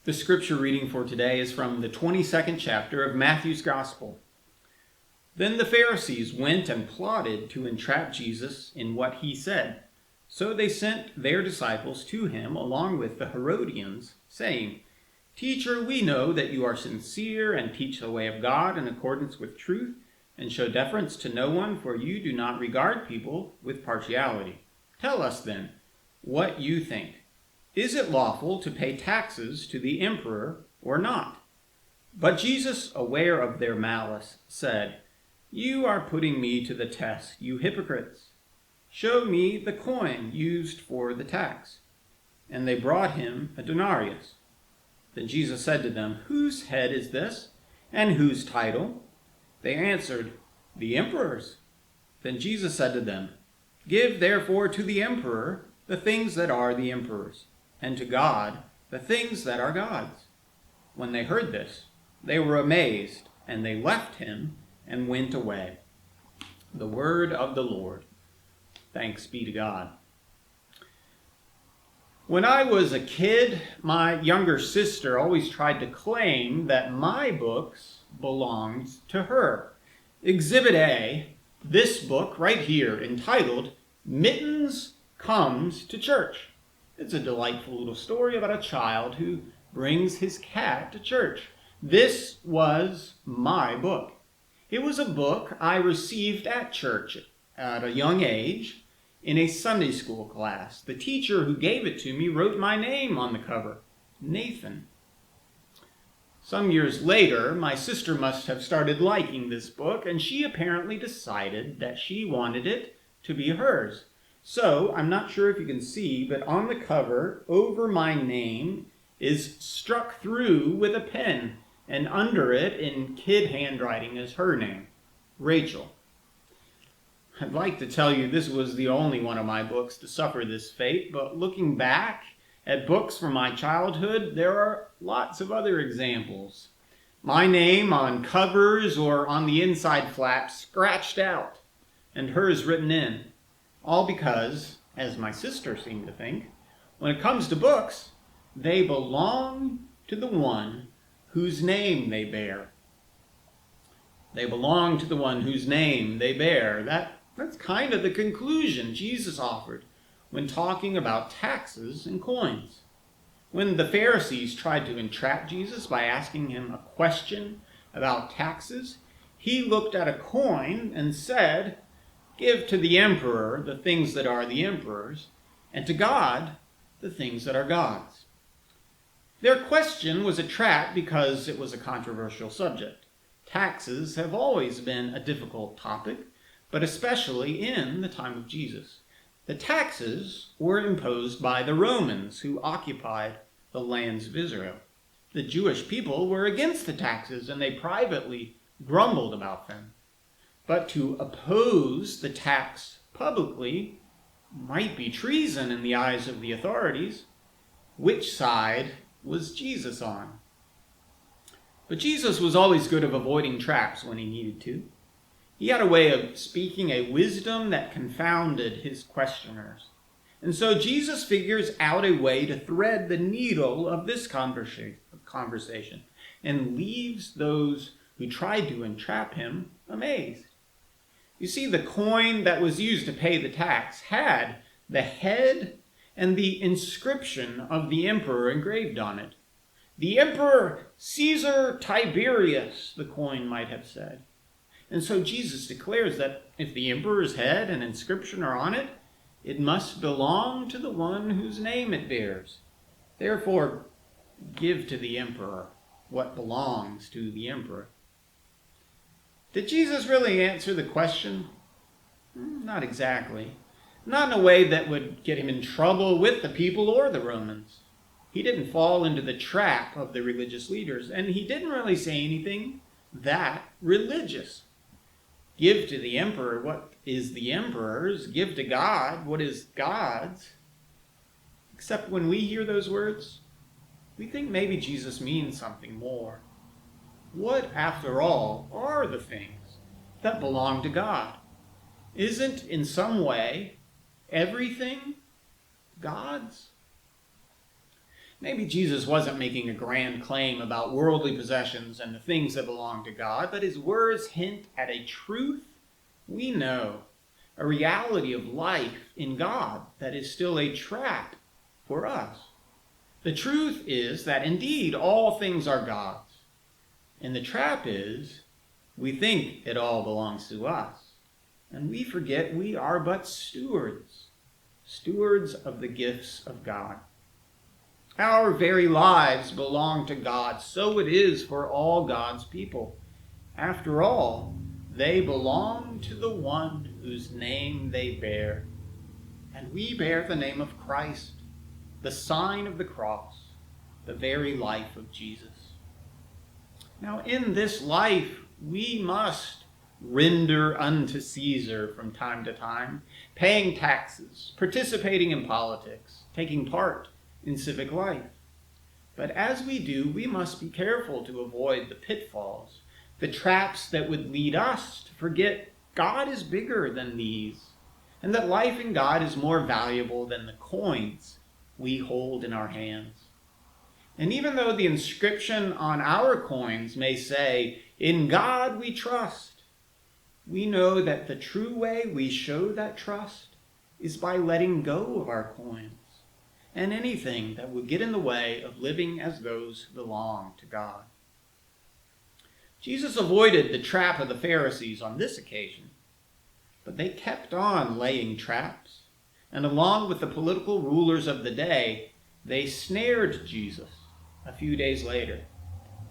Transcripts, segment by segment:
The scripture reading for today is from the 22nd chapter of Matthew's Gospel. Then the Pharisees went and plotted to entrap Jesus in what he said. So they sent their disciples to him along with the Herodians, saying, "Teacher, we know that you are sincere and teach the way of God in accordance with truth, and show deference to no one, for you do not regard people with partiality. Tell us then what you think. Is it lawful to pay taxes to the emperor or not?" But Jesus, aware of their malice, said, "You are putting me to the test, you hypocrites. Show me the coin used for the tax." And they brought him a denarius. Then Jesus said to them, "Whose head is this, and whose title?" They answered, "The emperor's." Then Jesus said to them, "Give therefore to the emperor the things that are the emperor's, and to God the things that are God's." When they heard this, they were amazed, and they left him and went away. The word of the Lord. Thanks be to God. When I was a kid, my younger sister always tried to claim that my books belonged to her. Exhibit A, this book right here, entitled Mittens Comes to Church. It's a delightful little story about a child who brings his cat to church. This was my book. It was a book I received at church at a young age in a Sunday school class. The teacher who gave it to me wrote my name on the cover, Nathan. Some years later, my sister must have started liking this book, and she apparently decided that she wanted it to be hers. So, I'm not sure if you can see, but on the cover, over my name, is struck through with a pen, and under it, in kid handwriting, is her name, Rachel. I'd like to tell you this was the only one of my books to suffer this fate, but looking back at books from my childhood, there are lots of other examples. My name on covers or on the inside flap scratched out, and hers written in. All because, as my sister seemed to think, when it comes to books, they belong to the one whose name they bear. They belong to the one whose name they bear. That's kind of the conclusion Jesus offered when talking about taxes and coins. When the Pharisees tried to entrap Jesus by asking him a question about taxes, he looked at a coin and said, "Give to the emperor the things that are the emperor's, and to God the things that are God's." Their question was a trap because it was a controversial subject. Taxes have always been a difficult topic, but especially in the time of Jesus. The taxes were imposed by the Romans who occupied the lands of Israel. The Jewish people were against the taxes, and they privately grumbled about them. But to oppose the tax publicly might be treason in the eyes of the authorities. Which side was Jesus on? But Jesus was always good at avoiding traps when he needed to. He had a way of speaking a wisdom that confounded his questioners. And so Jesus figures out a way to thread the needle of this conversation and leaves those who tried to entrap him amazed. You see, the coin that was used to pay the tax had the head and the inscription of the emperor engraved on it. "The Emperor Caesar Tiberius," the coin might have said. And so Jesus declares that if the emperor's head and inscription are on it, it must belong to the one whose name it bears. Therefore, give to the emperor what belongs to the emperor. Did Jesus really answer the question? Not exactly. Not in a way that would get him in trouble with the people or the Romans. He didn't fall into the trap of the religious leaders, and he didn't really say anything that religious. Give to the emperor what is the emperor's, give to God what is God's. Except when we hear those words, we think maybe Jesus means something more. What, after all, are the things that belong to God? Isn't, in some way, everything God's? Maybe Jesus wasn't making a grand claim about worldly possessions and the things that belong to God, but his words hint at a truth we know, a reality of life in God that is still a trap for us. The truth is that indeed all things are God's, and the trap is we think it all belongs to us, and we forget we are but stewards of the gifts of God. Our very lives belong to God. So it is for all God's people. After all, they belong to the one whose name they bear. And we bear the name of Christ, the sign of the cross, the very life of Jesus. Now, in this life, we must render unto Caesar from time to time, paying taxes, participating in politics, taking part in civic life. But as we do, we must be careful to avoid the pitfalls, the traps that would lead us to forget God is bigger than these, and that life in God is more valuable than the coins we hold in our hands. And even though the inscription on our coins may say, "In God we trust," we know that the true way we show that trust is by letting go of our coins and anything that would get in the way of living as those who belong to God. Jesus avoided the trap of the Pharisees on this occasion, but they kept on laying traps, and along with the political rulers of the day, they snared Jesus a few days later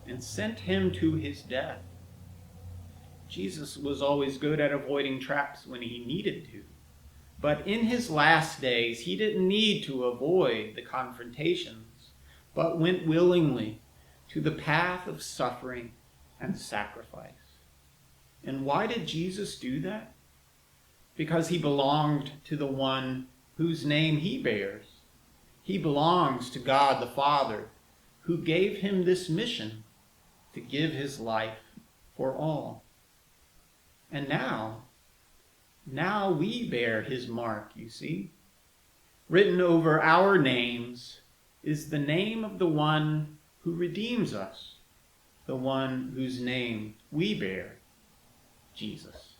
and sent him to his death. Jesus was always good at avoiding traps when he needed to. But in his last days, he didn't need to avoid the confrontations, but went willingly to the path of suffering and sacrifice. And why did Jesus do that? Because he belonged to the one whose name he bears. He belongs to God the Father, who gave him this mission to give his life for all. And now we bear his mark, you see. Written over our names is the name of the one who redeems us, the one whose name we bear, Jesus.